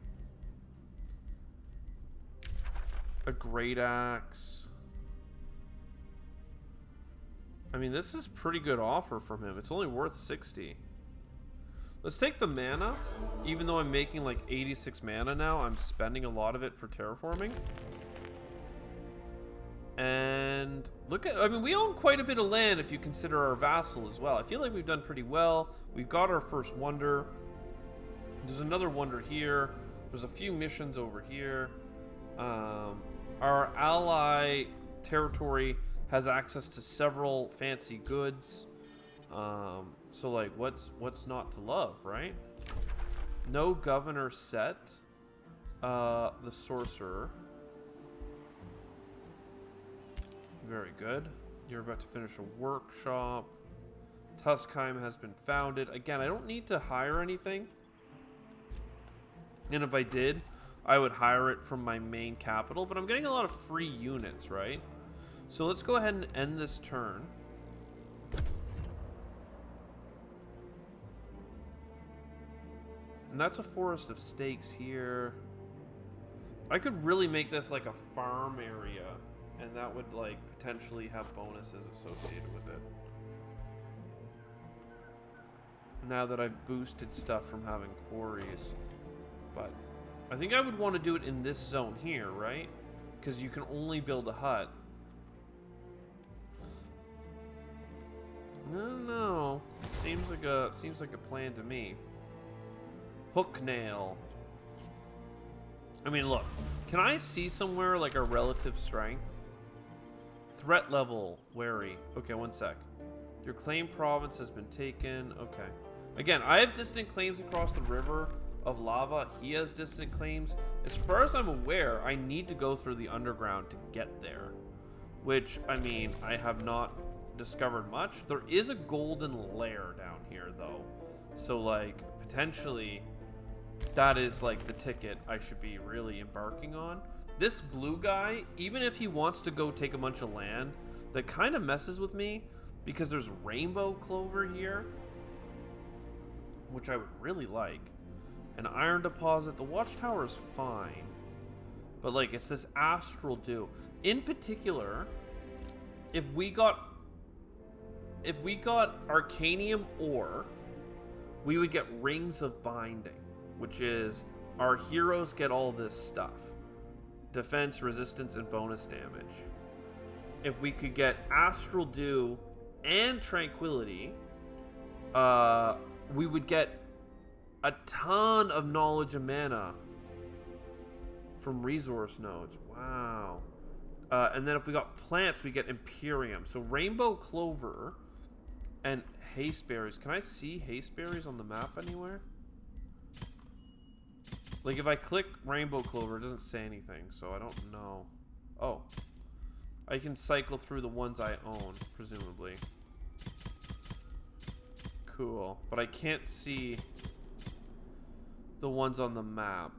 A great axe. I mean, this is pretty good offer from him. It's only worth 60. Let's take the mana. Even though I'm making like 86 mana now, I'm spending a lot of it for terraforming. And look at, I mean, we own quite a bit of land if you consider our vassal as well. I feel like we've done pretty well. We've got our first wonder. There's another wonder here. There's a few missions over here. Our ally territory has access to several fancy goods. So like, what's not to love, right? No governor set. The sorcerer. Very good. You're about to finish a workshop. Tuskheim has been founded. Again, I don't need to hire anything. And if I did, I would hire it from my main capital. But I'm getting a lot of free units, right? So let's go ahead and end this turn. And that's a forest of stakes here. I could really make this like a farm area. And that would like potentially have bonuses associated with it. Now that I've boosted stuff from having quarries. But I think I would want to do it in this zone here, right? Because you can only build a hut. No. Seems like a plan to me. Hook nail. I mean, look. Can I see somewhere like a relative strength? Threat level, wary. Okay, one sec. Your claim province has been taken. Okay. Again, I have distant claims across the river of lava. He has distant claims. As far as I'm aware, I need to go through the underground to get there. Which, I mean, I have not discovered much. There is a golden lair down here, though. So, like, potentially, that is, like, the ticket I should be really embarking on. This blue guy, even if he wants to go take a bunch of land, that kind of messes with me because there's rainbow clover here, which I would really like. An iron deposit. The watchtower is fine, but like it's this astral dew. In particular, if we got arcanium ore, we would get rings of binding, which is our heroes get all this stuff. Defense, resistance, and bonus damage. If we could get Astral Dew and Tranquility, we would get a ton of knowledge and mana from resource nodes. Wow. And then if we got plants, we get Imperium. So Rainbow Clover and Hasteberries. Can I see Hasteberries on the map anywhere? Like, if I click Rainbow Clover, it doesn't say anything, so I don't know. Oh. I can cycle through the ones I own, presumably. Cool. But I can't see the ones on the map.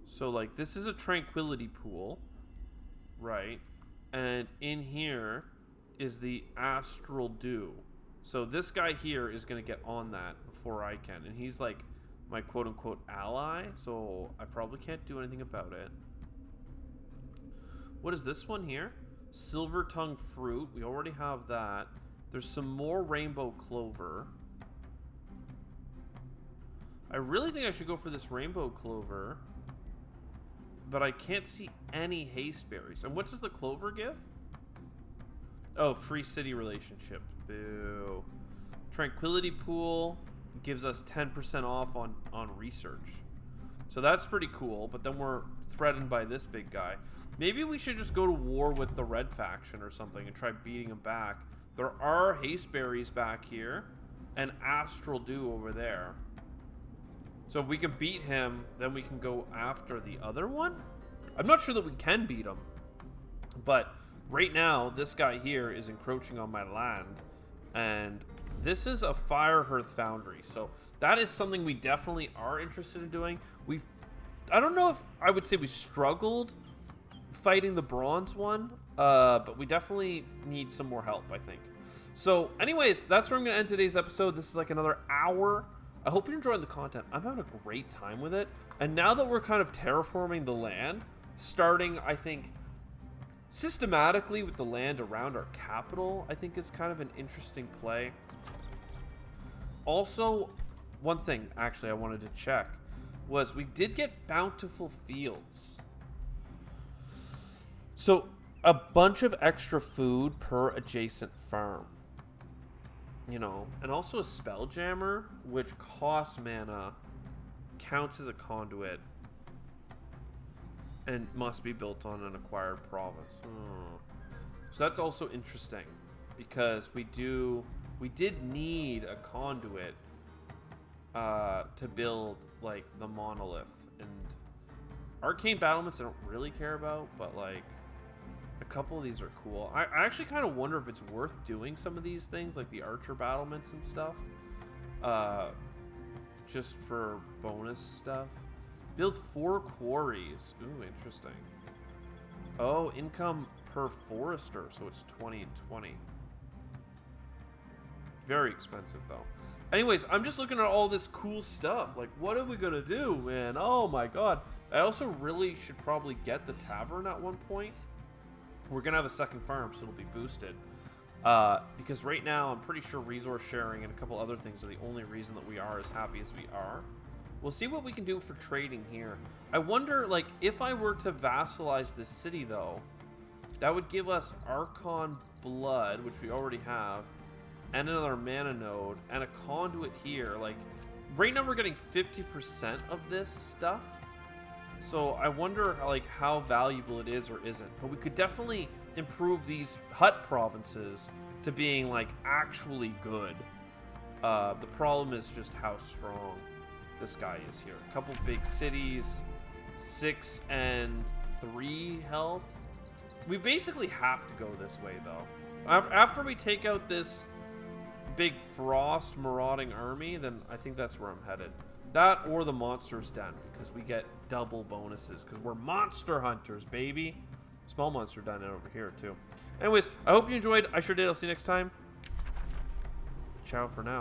So, like, this is a Tranquility Pool. Right? And in here is the Astral Dew. So this guy here is going to get on that before I can. And he's, like, my quote-unquote ally, so I probably can't do anything about it. What is this one here? Silver tongue fruit. We already have that. There's some more rainbow clover. I really think I should go for this rainbow clover, but I can't see any hasteberries. And what does the clover give? Oh, free city relationship. Boo. Tranquility pool gives us 10% off on research. So that's pretty cool, but then we're threatened by this big guy. Maybe we should just go to war with the red faction or something and try beating him back. There are hasteberries back here and Astral Dew over there. So if we can beat him, then we can go after the other one. I'm not sure that we can beat him, but Right now, this guy here is encroaching on my land, and this is a fire hearth foundry, so that is something we definitely are interested in doing. I don't know if I would say we struggled fighting the bronze one, but we definitely need some more help, I think. So anyways, that's where I'm going to end today's episode. This is like another hour. I hope you're enjoying the content. I'm having a great time with it. And now that we're kind of terraforming the land, starting, I think, systematically with the land around our capital, I think is kind of an interesting play. Also, one thing actually I wanted to check was we did get bountiful fields. So a bunch of extra food per adjacent farm. You know, and also a spelljammer, which costs mana, counts as a conduit, and must be built on an acquired province. So that's also interesting, because we did need a conduit to build like the monolith, and arcane battlements I don't really care about, but like a couple of these are cool. I actually kind of wonder if it's worth doing some of these things, like the archer battlements and stuff, just for bonus stuff. Build 4 quarries. Ooh, interesting. Oh, income per forester, so it's 20 and 20. Very expensive, though. Anyways, I'm just looking at all this cool stuff. Like, what are we going to do, man? Oh, my God. I also really should probably get the tavern at one point. We're going to have a second farm, so it'll be boosted. Because right now, I'm pretty sure resource sharing and a couple other things are the only reason that we are as happy as we are. We'll see what we can do for trading here. I wonder, like, if I were to vassalize this city, though, that would give us Archon Blood, which we already have, and another mana node, and a conduit here. Like, right now we're getting 50% of this stuff. So I wonder, like, how valuable it is or isn't. But we could definitely improve these hut provinces to being, like, actually good. The problem is just how strong this guy is here. A couple big cities, 6 and 3 health. We basically have to go this way, though. After we take out this big frost marauding army, then I think that's where I'm headed. That or the monster's den, because we get double bonuses, because we're monster hunters, baby. Small monster den over here, too. Anyways, I hope you enjoyed. I sure did. I'll see you next time. Ciao for now.